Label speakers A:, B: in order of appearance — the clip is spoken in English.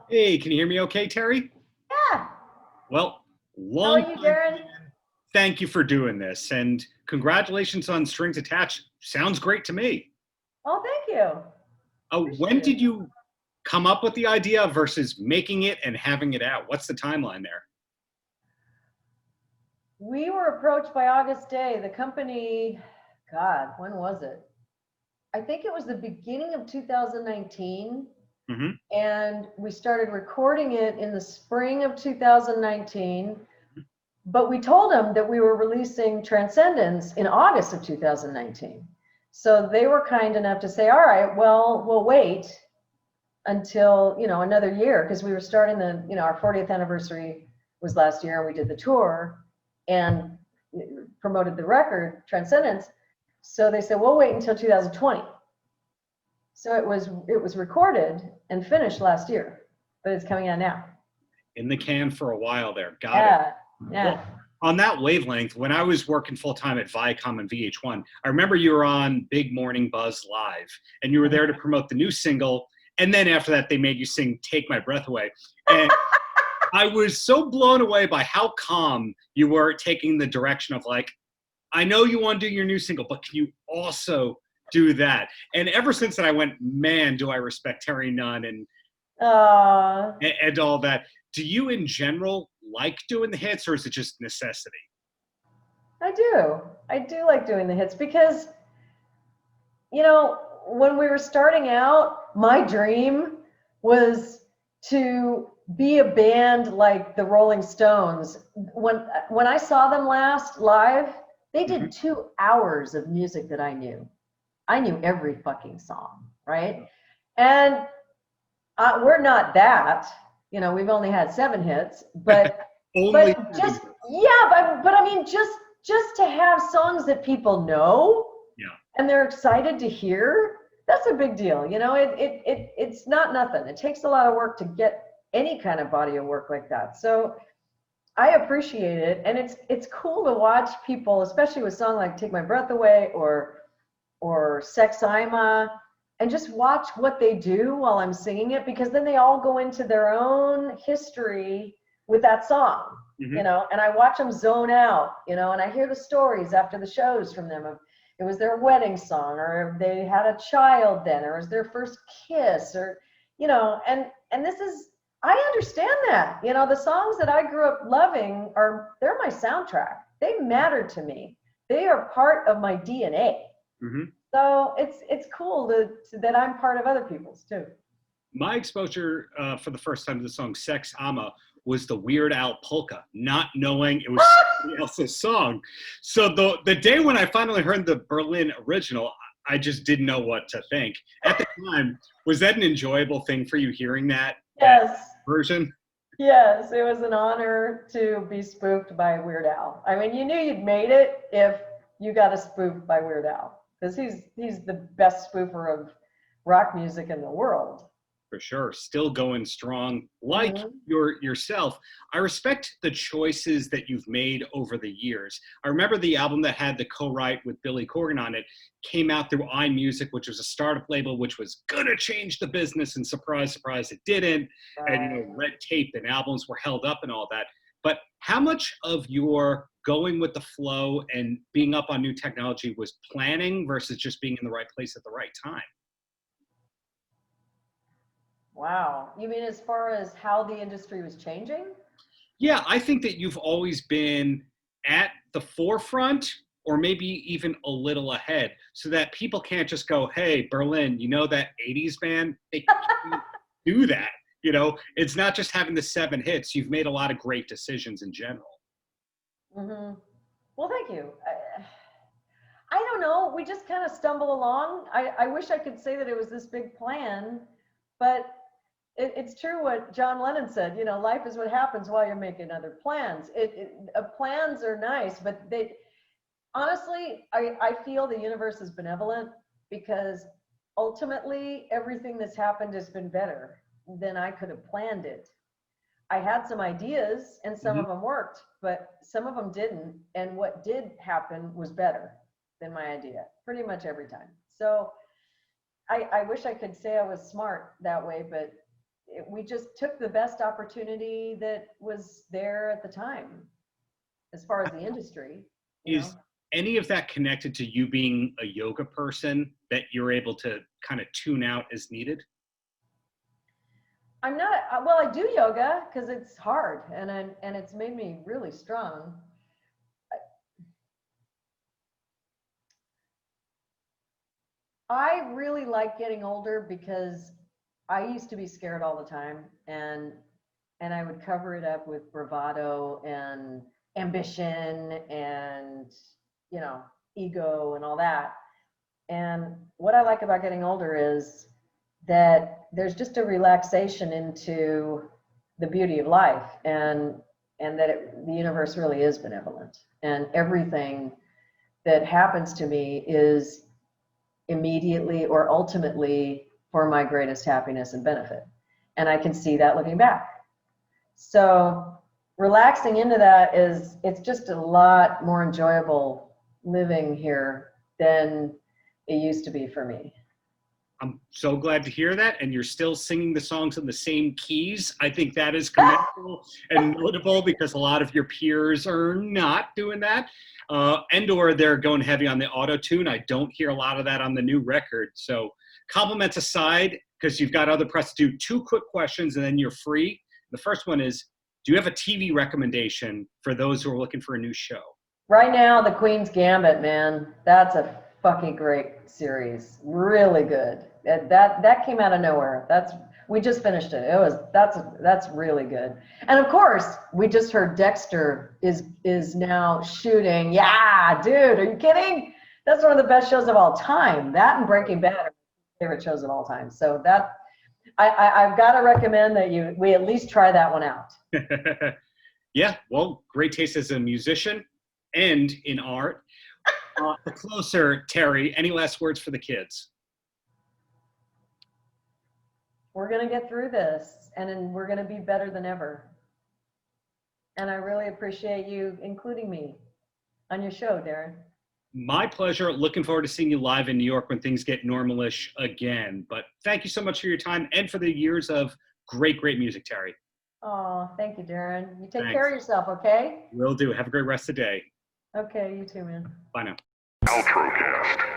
A: Hey, can you hear me okay, Terry?
B: Yeah.
A: Well,
B: How
A: long
B: are you,
A: time
B: Darren?
A: fan. Thank you for doing this, and congratulations on Strings Attached. Sounds great to me.
B: Oh, thank you.
A: When
B: Appreciate
A: did
B: it.
A: you come up with the idea versus making it and having it out? What's the timeline there?
B: We were approached by August Day. The company, God, when was it? I think it was the beginning of 2019.
A: Hmm.
B: And we started recording it in the spring of 2019. But we told them that we were releasing Transcendence in August of 2019. So they were kind enough to say, all right, well, we'll wait until another year, because we were starting our 40th anniversary was last year, and we did the tour and promoted the record Transcendence. So they said we'll wait until 2020. So it was recorded and finished last year, but it's coming out now.
A: In the can for a while there. Got it.
B: Yeah. Yeah.
A: Well, on that wavelength, when I was working full time at Viacom and VH1, I remember you were on Big Morning Buzz Live, and you were there to promote the new single. And then after that, they made you sing "Take My Breath Away," and I was so blown away by how calm you were, taking the direction of like, I know you want to do your new single, but can you also do that? And ever since then, I went, man, do I respect Terri Nunn
B: uh
A: and all that. Do you, in general, like doing the hits, or is it just necessity?
B: I do like doing the hits, because when we were starting out, my dream was to be a band like the Rolling Stones. When I saw them last live, they
A: Hmm.
B: did 2 hours of music that I knew. I knew every fucking song, right? And we're not that. We've only had 7 hits, but
A: Only
B: but
A: seven
B: just
A: hits.
B: yeah, but I mean, just to have songs that people know
A: Yeah.
B: and they're excited to hear, that's a big deal. It's not nothing. It takes a lot of work to get any kind of body of work like that. So I appreciate it, and it's cool to watch people, especially with songs like "Take My Breath Away" or "Sex Ima," and just watch what they do while I'm singing it, because then they all go into their own history with that song.
A: Hmm.
B: And I watch them zone out, and I hear the stories after the shows from them of it was their wedding song, or they had a child then, or it was their first kiss, or and this is, I understand that. The songs that I grew up loving they're my soundtrack. They matter to me. They are part of my DNA.
A: Hmm.
B: So it's cool that I'm part of other people's too.
A: My exposure for the first time to the song "Sex Ama" was the Weird Al polka, not knowing it was somebody else's song. So the day when I finally heard the Berlin original, I just didn't know what to think. At the time, was that an enjoyable thing for you, hearing that
B: Yes.
A: version?
B: Yes, it was an honor to be spoofed by Weird Al. I mean, you knew you'd made it if you got a spoof by Weird Al, because he's the best spoofer of rock music in the world.
A: For sure, still going strong. Like
B: Hmm.
A: yourself, I respect the choices that you've made over the years. I remember the album that had the co-write with Billy Corgan on it came out through iMusic, which was a startup label, which was gonna change the business, and surprise, surprise, it didn't. And
B: Right.
A: red tape and albums were held up and all that. But how much of your going with the flow and being up on new technology was planning versus just being in the right place at the right time?
B: Wow. You mean as far as how the industry was changing?
A: Yeah, I think that you've always been at the forefront, or maybe even a little ahead, so that people can't just go, hey, Berlin, you know that 80s band? They can't do that. It's not just having the 7 hits. You've made a lot of great decisions in general.
B: Hmm. Well, thank you. I don't know. We just kind of stumble along. I wish I could say that it was this big plan, but it's true what John Lennon said. Life is what happens while you're making other plans. Plans are nice, but honestly, I feel the universe is benevolent, because ultimately everything that's happened has been better than I could have planned it. I had some ideas and some
A: Mhm.
B: of them worked, but some of them didn't. And what did happen was better than my idea pretty much every time. So I wish I could say I was smart that way, but we just took the best opportunity that was there at the time, as far as the industry.
A: Is any of that connected to you being a yoga person, that you're able to kind of tune out as needed?
B: I'm not, well, I do yoga because it's hard and it's made me really strong. I really like getting older because I used to be scared all the time, and I would cover it up with bravado and ambition and, you know, ego and all that. And what I like about getting older is that there's just a relaxation into the beauty of life, and that the universe really is benevolent, and everything that happens to me is immediately or ultimately for my greatest happiness and benefit. And I can see that looking back. So relaxing into that it's just a lot more enjoyable living here than it used to be for me.
A: I'm so glad to hear that. And you're still singing the songs in the same keys. I think that is commendable and notable, because a lot of your peers are not doing that. Or they're going heavy on the auto-tune. I don't hear a lot of that on the new record. So compliments aside, because you've got other press to do, 2 quick questions and then you're free. The first one is, do you have a TV recommendation for those who are looking for a new show?
B: Right now, The Queen's Gambit, man. That's a fucking great series. Really good. That came out of nowhere. We just finished it. That's really good. And of course, we just heard Dexter is now shooting. Yeah, dude, are you kidding? That's one of the best shows of all time. That and Breaking Bad are my favorite shows of all time. So that I've got to recommend that we at least try that one out.
A: Yeah, well, great taste as a musician and in art. The closer, Terri, any last words for the kids?
B: We're going to get through this, and then we're going to be better than ever. And I really appreciate you including me on your show, Darren.
A: My pleasure. Looking forward to seeing you live in New York when things get normalish again. But thank you so much for your time and for the years of great, great music, Terri.
B: Oh, thank you, Darren. You take
A: Thanks.
B: care of yourself, okay?
A: Will do. Have a great rest of the day.
B: Okay, you too, man.
A: Bye now.
C: Paltrocast.